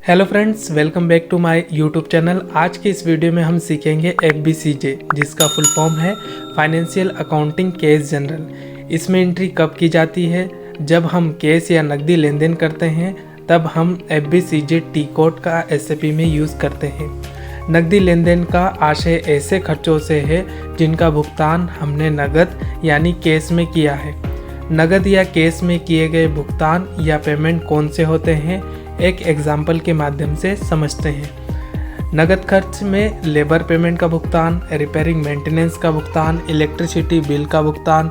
Hello friends, welcome back to my YouTube channel. आज के इस वीडियो में हम सीखेंगे FBCJ, जिसका फुल फॉर्म है फाइनेंशियल अकाउंटिंग केस जनरल। इसमें एंट्री कब की जाती है? जब हम कैश या नकदी लेन देन करते हैं तब हम FBCJ टी कोड का SAP में यूज़ करते हैं। नकदी लेन देन का आशय ऐसे खर्चों से है जिनका भुगतान हमने नकद यानी कैश में किया है। नकद या कैश में किए गए भुगतान या पेमेंट कौन से होते हैं, एक एग्जाम्पल के माध्यम से समझते हैं। नकद खर्च में लेबर पेमेंट का भुगतान, रिपेयरिंग मेंटेनेंस का भुगतान, इलेक्ट्रिसिटी बिल का भुगतान,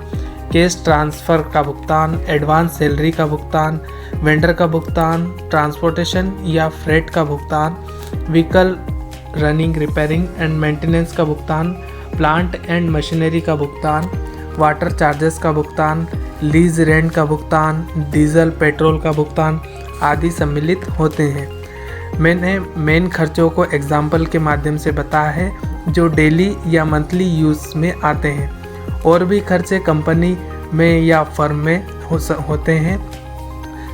कैश ट्रांसफ़र का भुगतान, एडवांस सैलरी का भुगतान, वेंडर का भुगतान, ट्रांसपोर्टेशन या फ्रेट का भुगतान, vehicle running repairing and maintenance का भुगतान, प्लांट एंड मशीनरी का भुगतान, वाटर चार्जेस का भुगतान, लीज रेंट का भुगतान, डीजल पेट्रोल का भुगतान आदि सम्मिलित होते हैं। मैंने मेन खर्चों को एग्जाम्पल के माध्यम से बताया है जो डेली या मंथली यूज़ में आते हैं। और भी खर्चे कंपनी में या फर्म में होते हैं।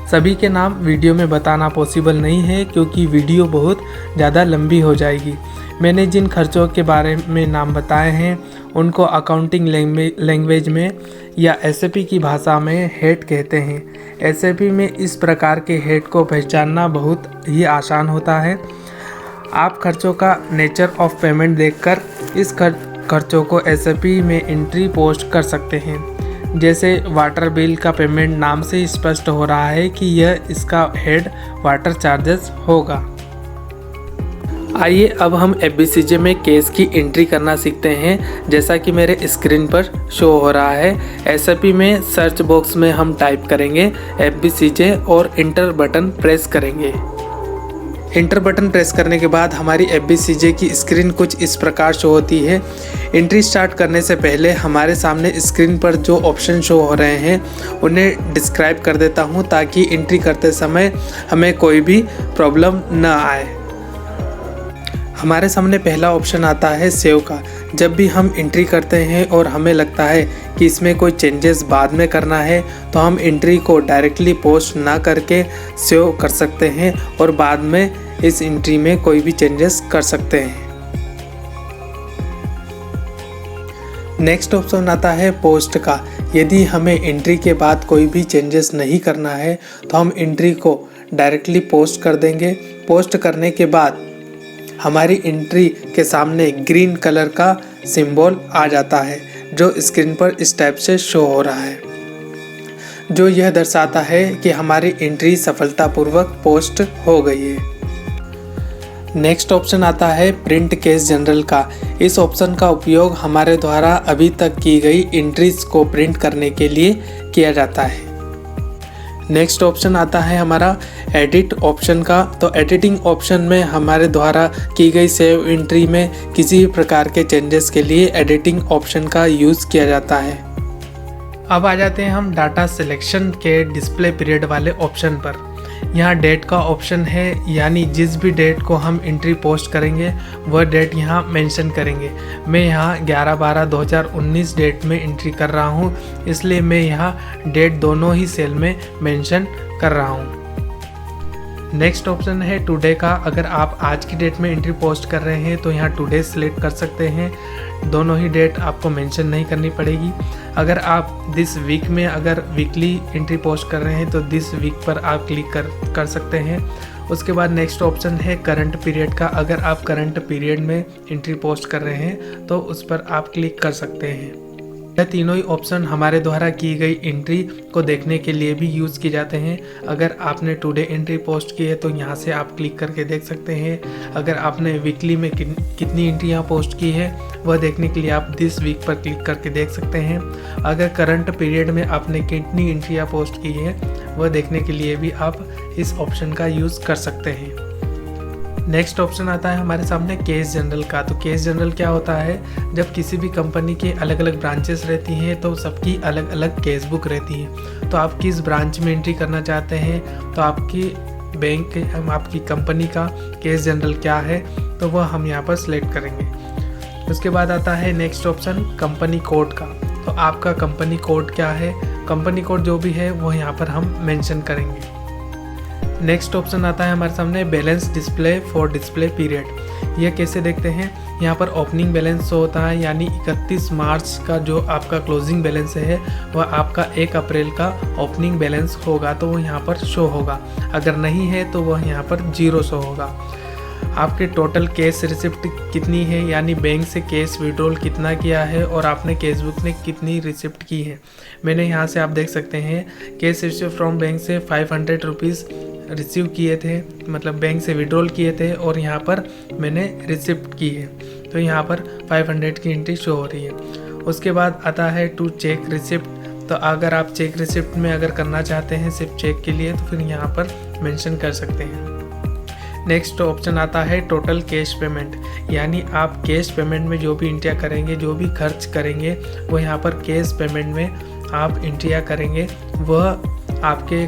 सभी के नाम वीडियो में बताना पॉसिबल नहीं है क्योंकि वीडियो बहुत ज़्यादा लंबी हो जाएगी। मैंने जिन खर्चों के बारे में नाम बताए हैं उनको अकाउंटिंग लैंग्वेज में या SAP की भाषा में हेड कहते हैं। SAP में इस प्रकार के हेड को पहचानना बहुत ही आसान होता है। आप खर्चों का नेचर ऑफ पेमेंट देखकर इस खर्चों को SAP में एंट्री पोस्ट कर सकते हैं। जैसे वाटर बिल का पेमेंट नाम से ही स्पष्ट हो रहा है कि यह इसका हेड वाटर चार्जेस होगा। आइए अब हम FBCJ में केस की एंट्री करना सीखते हैं। जैसा कि मेरे स्क्रीन पर शो हो रहा है, SAP में सर्च बॉक्स में हम टाइप करेंगे FBCJ और इंटर बटन प्रेस करेंगे। इंटर बटन प्रेस करने के बाद हमारी FBCJ की स्क्रीन कुछ इस प्रकार शो होती है। एंट्री स्टार्ट करने से पहले हमारे सामने स्क्रीन पर जो ऑप्शन शो हो रहे हैं उन्हें डिस्क्राइब कर देता हूं ताकि एंट्री करते समय हमें कोई भी प्रॉब्लम न आए। हमारे सामने पहला ऑप्शन आता है सेव का। जब भी हम एंट्री करते हैं और हमें लगता है कि इसमें कोई चेंजेस बाद में करना है तो हम एंट्री को डायरेक्टली पोस्ट ना करके सेव कर सकते हैं और बाद में इस एंट्री में कोई भी चेंजेस कर सकते हैं। नेक्स्ट ऑप्शन आता है पोस्ट का। यदि हमें एंट्री के बाद कोई भी चेंजेस नहीं करना है तो हम एंट्री को डायरेक्टली पोस्ट कर देंगे। पोस्ट करने के बाद हमारी एंट्री के सामने ग्रीन कलर का सिंबल आ जाता है जो स्क्रीन पर इस टाइप से शो हो रहा है, जो यह दर्शाता है कि हमारी एंट्री सफलतापूर्वक पोस्ट हो गई है। नेक्स्ट ऑप्शन आता है प्रिंट केस जनरल का। इस ऑप्शन का उपयोग हमारे द्वारा अभी तक की गई एंट्रीज को प्रिंट करने के लिए किया जाता है। नेक्स्ट ऑप्शन आता है हमारा एडिट ऑप्शन का। तो एडिटिंग ऑप्शन में हमारे द्वारा की गई सेव एंट्री में किसी भी प्रकार के चेंजेस के लिए एडिटिंग ऑप्शन का यूज़ किया जाता है। अब आ जाते हैं हम डाटा सिलेक्शन के डिस्प्ले पीरियड वाले ऑप्शन पर। यहाँ डेट का ऑप्शन है, यानी जिस भी डेट को हम एंट्री पोस्ट करेंगे वह डेट यहाँ मेंशन करेंगे। मैं यहाँ 11/12/2019 डेट में एंट्री कर रहा हूँ, इसलिए मैं यहाँ डेट दोनों ही सेल में मेंशन कर रहा हूँ। नेक्स्ट ऑप्शन है टुडे का। अगर आप आज की डेट में एंट्री पोस्ट कर रहे हैं तो यहाँ टुडे सेलेक्ट कर सकते हैं। दोनों ही डेट आपको मेंशन नहीं करनी पड़ेगी। अगर आप दिस वीक में अगर वीकली एंट्री पोस्ट कर रहे हैं तो दिस वीक पर आप क्लिक कर सकते हैं। उसके बाद नेक्स्ट ऑप्शन है करंट पीरियड का। अगर आप करंट पीरियड में एंट्री पोस्ट कर रहे हैं तो उस पर आप क्लिक कर सकते हैं। यह तीनों ही ऑप्शन हमारे द्वारा की गई एंट्री को देखने के लिए भी यूज़ किए जाते हैं। अगर आपने टुडे एंट्री पोस्ट की है तो यहाँ से आप क्लिक करके देख सकते हैं। अगर आपने वीकली में कितनी एंट्रियाँ पोस्ट की है वह देखने के लिए आप दिस वीक पर क्लिक करके देख सकते हैं। अगर करंट पीरियड में आपने कितनी एंट्रियाँ पोस्ट की है वह देखने के लिए भी आप इस ऑप्शन का यूज़ कर सकते हैं। नेक्स्ट ऑप्शन आता है हमारे सामने केस जनरल का। तो केस जनरल क्या होता है? जब किसी भी कंपनी के अलग अलग ब्रांचेस रहती हैं तो सबकी अलग अलग केस बुक रहती है। तो आप किस ब्रांच में एंट्री करना चाहते हैं तो आपकी बैंक हम आपकी कंपनी का केस जनरल क्या है तो वह हम यहाँ पर सिलेक्ट करेंगे। उसके बाद आता है नेक्स्ट ऑप्शन कंपनी कोड का। तो आपका कंपनी कोड क्या है? कंपनी कोड जो भी है वो यहाँ पर हम मेंशन करेंगे। नेक्स्ट ऑप्शन आता है हमारे सामने balance display for display period. यह कैसे देखते हैं, यहाँ पर ओपनिंग बैलेंस शो होता है, यानी 31 मार्च का जो आपका क्लोजिंग बैलेंस है वह आपका 1 अप्रैल का ओपनिंग बैलेंस होगा तो वो यहाँ पर शो होगा। अगर नहीं है तो वह यहाँ पर 0 शो होगा। आपके टोटल कैश रिसिप्ट कितनी है, यानी बैंक से कैश विड्रॉल कितना किया है और आपने कैश बुक में कितनी रिसिप्ट की है। मैंने यहाँ से आप देख सकते हैं कैश रिसिप्ट फ्रॉम बैंक से 500 रुपीज़ रिसीव किए थे, मतलब बैंक से विड्रॉल किए थे और यहाँ पर मैंने रिसिप्ट की है, तो यहाँ पर 500 की एंट्री शो हो रही है। उसके बाद आता है टू चेक रिसिप्ट। तो अगर आप चेक रिसिप्ट में अगर करना चाहते हैं सिर्फ चेक के लिए तो फिर यहाँ पर मेंशन कर सकते हैं। नेक्स्ट ऑप्शन आता है टोटल कैश पेमेंट, यानी आप कैश पेमेंट में जो भी एंट्रियाँ करेंगे, जो भी खर्च करेंगे वो यहाँ पर कैश पेमेंट में आप एंट्रियाँ करेंगे, वह आपके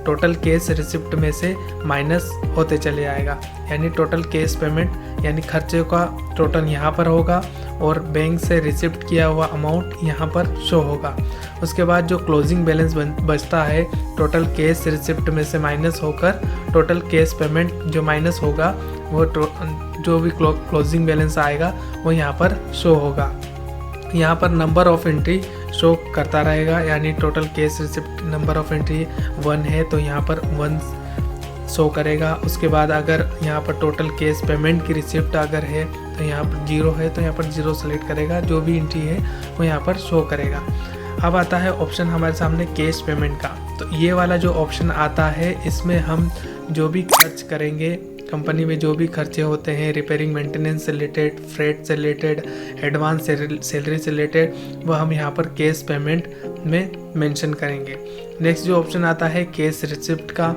टोटल कैश रिसिप्ट में से माइनस होते चले जाएगा। यानी टोटल कैश पेमेंट यानी खर्चे का टोटल यहाँ पर होगा और बैंक से रिसिप्ट किया हुआ अमाउंट यहाँ पर शो होगा। उसके बाद जो क्लोजिंग बैलेंस बचता है टोटल कैश रिसिप्ट में से माइनस होकर टोटल कैश पेमेंट जो माइनस होगा वो जो भी क्लोजिंग बैलेंस आएगा वो यहाँ पर शो होगा। यहाँ पर नंबर ऑफ एंट्री शो करता रहेगा, यानी total cash receipt number of entry 1 है तो यहाँ पर 1 शो करेगा। उसके बाद अगर यहाँ पर टोटल कैश पेमेंट की रिसिप्ट अगर है तो यहाँ पर 0 है तो यहाँ पर 0 सेलेक्ट करेगा, जो भी एंट्री है वो यहाँ पर शो करेगा। अब आता है ऑप्शन हमारे सामने कैश पेमेंट का। तो ये वाला जो ऑप्शन आता है इसमें हम जो भी खर्च करेंगे, कंपनी में जो भी खर्चे होते हैं रिपेयरिंग मेंटेनेंस से रिलेटेड, फ्रेट से रिलेटेड, एडवांस सैलरी से रिलेटेड, वह हम यहाँ पर कैश पेमेंट में मेंशन करेंगे। नेक्स्ट जो ऑप्शन आता है कैश रिसिप्ट का,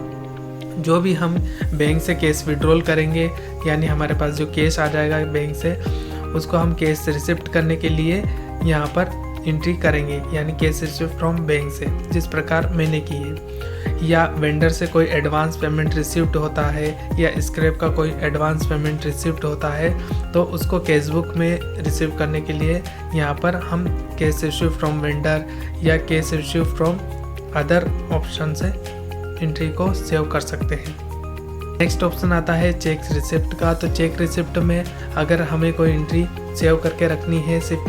जो भी हम बैंक से कैश विड्रॉल करेंगे यानी हमारे पास जो कैश आ जाएगा बैंक से उसको हम कैश रिसिप्ट करने के लिए यहाँ पर एंट्री करेंगे, यानी कैश रिसिप्ट फ्रॉम बैंक से, जिस प्रकार मैंने की है। या वेंडर से कोई एडवांस पेमेंट रिसिप्ट होता है या स्क्रैप का कोई एडवांस पेमेंट रिसिप्ट होता है तो उसको कैश बुक में रिसीव करने के लिए यहाँ पर हम कैश रिसिप्ट फ्रॉम वेंडर या cash receipt from other option से एंट्री को सेव कर सकते हैं। नेक्स्ट ऑप्शन आता है चेक रिसिप्ट का। तो चेक रिसिप्ट में अगर हमें कोई एंट्री सेव करके रखनी है सिर्फ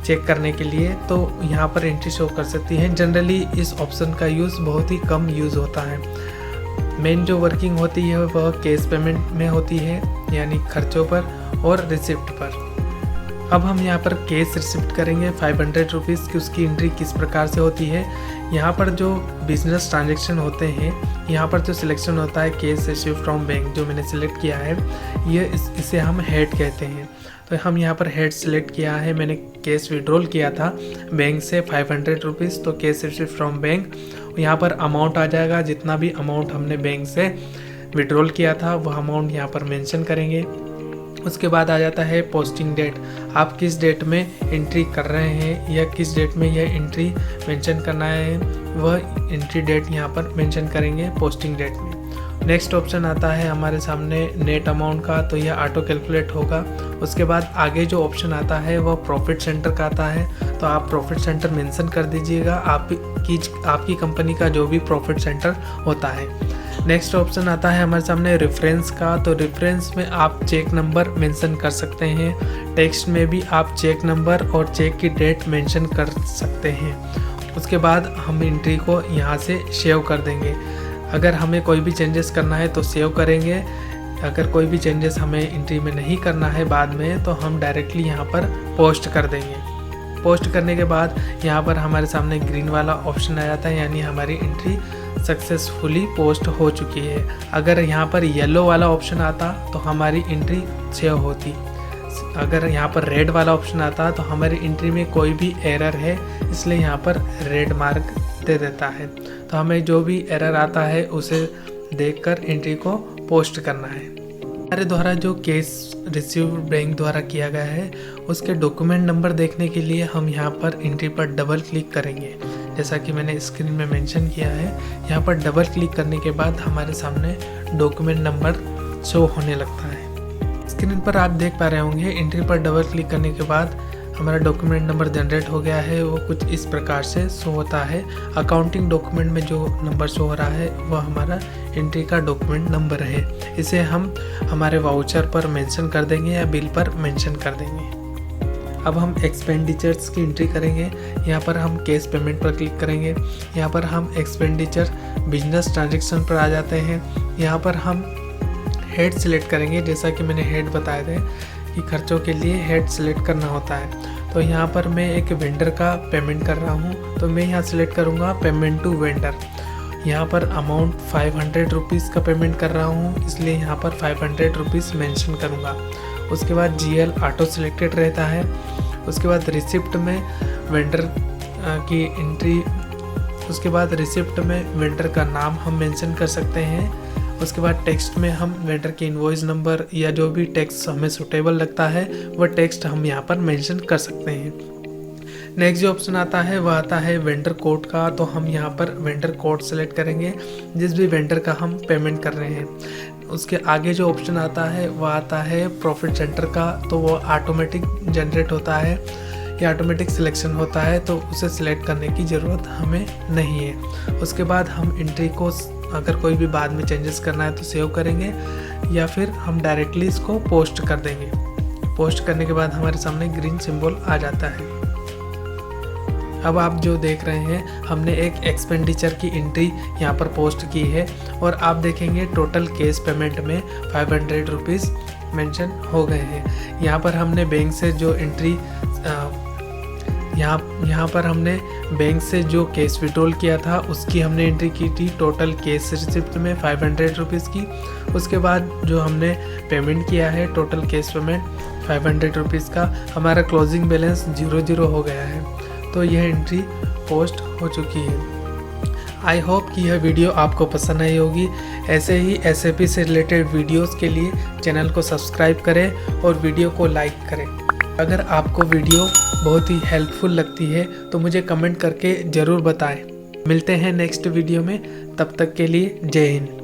चेक करने के लिए तो यहाँ पर एंट्री शो कर सकती है। जनरली इस ऑप्शन का यूज़ बहुत ही कम यूज़ होता है। मेन जो वर्किंग होती है वह कैश पेमेंट में होती है, यानी खर्चों पर और रिसिप्ट पर। अब हम यहाँ पर कैश रिसिप्ट करेंगे 500 रुपीज़ की, उसकी एंट्री किस प्रकार से होती है। यहाँ पर जो बिजनेस ट्रांजैक्शन होते हैं यहाँ पर जो सिलेक्शन होता है कैश रिसिप्ट फ्रॉम बैंक, जो मैंने सिलेक्ट किया है ये इसे हम हेड कहते हैं। तो हम यहाँ पर हेड सेलेक्ट किया है, मैंने कैश विड्रॉल किया था बैंक से 500 रुपीज़, तो कैश रिसिप्ट फ्रॉम बैंक, यहाँ पर अमाउंट आ जाएगा, जितना भी अमाउंट हमने बैंक से विड्रॉल किया था वह अमाउंट यहाँ पर मेंशन करेंगे। उसके बाद आ जाता है पोस्टिंग डेट, आप किस डेट में एंट्री कर रहे हैं या किस डेट में यह एंट्री मेंशन करना है, वह एंट्री डेट यहाँ पर मेंशन करेंगे पोस्टिंग डेट में। नेक्स्ट ऑप्शन आता है हमारे सामने नेट अमाउंट का, तो यह ऑटो कैलकुलेट होगा। उसके बाद आगे जो ऑप्शन आता है वह प्रॉफिट सेंटर का आता है, तो आप प्रॉफिट सेंटर मेंशन कर दीजिएगा, आपकी कंपनी का जो भी प्रॉफिट सेंटर होता है। नेक्स्ट ऑप्शन आता है हमारे सामने रेफरेंस का, तो रेफरेंस में आप चेक नंबर मेंशन कर सकते हैं, टेक्स्ट में भी आप चेक नंबर और चेक की डेट मेंशन कर सकते हैं। उसके बाद हम एंट्री को यहाँ से सेव कर देंगे। अगर हमें कोई भी चेंजेस करना है तो सेव करेंगे, अगर कोई भी चेंजेस हमें एंट्री में नहीं करना है बाद में तो हम डायरेक्टली यहाँ पर पोस्ट कर देंगे। पोस्ट करने के बाद यहाँ पर हमारे सामने ग्रीन वाला ऑप्शन आ जाता है, यानी हमारी एंट्री सक्सेसफुली पोस्ट हो चुकी है। अगर यहाँ पर येलो वाला ऑप्शन आता तो हमारी एंट्री सेव होती, अगर यहाँ पर रेड वाला ऑप्शन आता तो हमारी एंट्री में कोई भी एरर है इसलिए यहाँ पर रेड मार्क दे देता है। तो हमें जो भी एरर आता है उसे देखकर एंट्री को पोस्ट करना है। हमारे द्वारा जो कैश रिसीव बैंक द्वारा किया गया है उसके डॉक्यूमेंट नंबर देखने के लिए हम यहाँ पर एंट्री पर डबल क्लिक करेंगे, जैसा कि मैंने स्क्रीन में मेंशन किया है। यहाँ पर डबल क्लिक करने के बाद हमारे सामने डॉक्यूमेंट नंबर शो होने लगता है। स्क्रीन पर आप देख पा रहे होंगे एंट्री पर डबल क्लिक करने के बाद हमारा डॉक्यूमेंट नंबर जनरेट हो गया है, वो कुछ इस प्रकार से शो होता है। अकाउंटिंग डॉक्यूमेंट में जो नंबर शो हो रहा है वह हमारा एंट्री का डॉक्यूमेंट नंबर है। इसे हम हमारे वाउचर पर मेंशन कर देंगे या बिल पर मेंशन कर देंगे। अब हम एक्सपेंडिचर्स की एंट्री करेंगे। यहाँ पर हम कैश पेमेंट पर क्लिक करेंगे। यहाँ पर हम एक्सपेंडिचर बिजनेस ट्रांजैक्शन पर आ जाते हैं। यहाँ पर हम हेड सिलेक्ट करेंगे, जैसा कि मैंने हेड बताए थे कि खर्चों के लिए हेड सिलेक्ट करना होता है। तो यहाँ पर मैं एक वेंडर का पेमेंट कर रहा हूँ, तो मैं यहाँ सिलेक्ट करूँगा पेमेंट टू वेंडर। यहाँ पर अमाउंट 500 रुपीज़ का पेमेंट कर रहा हूँ, इसलिए यहाँ पर 500 रुपीज़ मेंशन करूँगा। उसके बाद GL ऑटो सिलेक्टेड रहता है। उसके बाद रिसिप्ट में वेंडर की एंट्री, उसके बाद रिसिप्ट में वेंडर का नाम हम मेंशन कर सकते हैं। उसके बाद टेक्स्ट में हम वेंडर के इनवॉइस नंबर या जो भी टेक्स्ट हमें सूटेबल लगता है वह टेक्स्ट हम यहाँ पर मेंशन कर सकते हैं। नेक्स्ट जो ऑप्शन आता है वह आता है वेंडर कोड का, तो हम यहाँ पर वेंडर कोड सेलेक्ट करेंगे जिस भी वेंडर का हम पेमेंट कर रहे हैं। उसके आगे जो ऑप्शन आता है वह आता है प्रॉफिट सेंटर का, तो वो ऑटोमेटिक जनरेट होता है या ऑटोमेटिक सिलेक्शन होता है, तो उसे सिलेक्ट करने की ज़रूरत हमें नहीं है। उसके बाद हम एंट्री को अगर कोई भी बाद में चेंजेस करना है तो सेव करेंगे या फिर हम डायरेक्टली इसको पोस्ट कर देंगे। पोस्ट करने के बाद हमारे सामने ग्रीन सिंबल आ जाता है। अब आप जो देख रहे हैं हमने एक एक्सपेंडिचर की एंट्री यहाँ पर पोस्ट की है और आप देखेंगे टोटल कैश पेमेंट में 500 रुपीज़ मेंशन हो गए हैं। यहाँ पर हमने बैंक से जो एंट्री यहाँ पर हमने बैंक से जो कैश विड्रॉल किया था उसकी हमने एंट्री की थी टोटल कैश रिसिप्ट में 500 रुपीज़ की। उसके बाद जो हमने पेमेंट किया है टोटल कैश पेमेंट 500 रुपीज़ का, हमारा क्लोजिंग बैलेंस 00 हो गया है। तो यह एंट्री पोस्ट हो चुकी है। आई होप कि यह वीडियो आपको पसंद आई होगी। ऐसे ही SAP से रिलेटेड वीडियोस के लिए चैनल को सब्सक्राइब करें और वीडियो को लाइक करें। अगर आपको वीडियो बहुत ही हेल्पफुल लगती है तो मुझे कमेंट करके ज़रूर बताएं। मिलते हैं नेक्स्ट वीडियो में, तब तक के लिए जय हिंद।